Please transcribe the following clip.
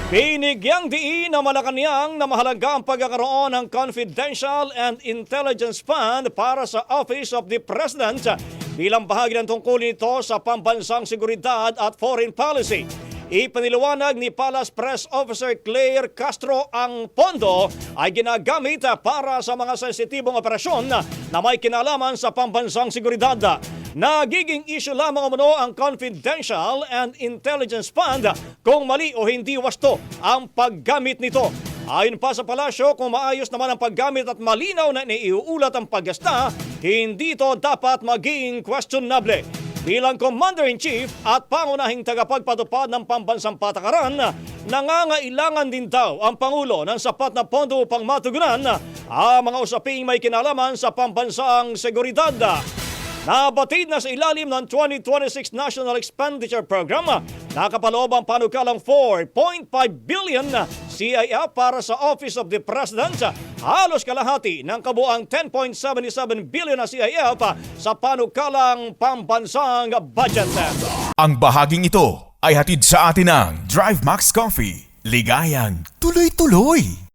Binigyang diin ng Malacanang na mahalaga ang pagkakaroon ng Confidential and Intelligence Fund para sa Office of the President bilang bahagi ng tungkulin nito sa pambansang seguridad at foreign policy. Ipiniliwanag ni Palace Press Officer Claire Castro ang pondo ay ginagamit para sa mga sensitibong operasyon na may kinalaman sa pambansang seguridad. Nagiging issue lamang umano ang Confidential and Intelligence Fund kung mali o hindi wasto ang paggamit nito. Ayon pa sa palasyo, kung maayos naman ang paggamit at malinaw na naiuulat ang paggasta, hindi ito dapat maging questionable. Bilang Commander-in-Chief at pangunahing tagapagpatupad ng pambansang patakaran, nangangailangan din daw ang Pangulo ng sapat na pondo upang matugunan ang mga usaping may kinalaman sa pambansang seguridad. Nabatid na sa ilalim ng 2026 National Expenditure Program, nakapaloob ang panukalang 4.5 billion CIF para sa Office of the President, halos kalahati ng kabuang 10.77 billion na CIF sa panukalang pambansang budget. Ang bahaging ito ay hatid sa atin ng Drive Max Coffee. Ligayang tuloy-tuloy!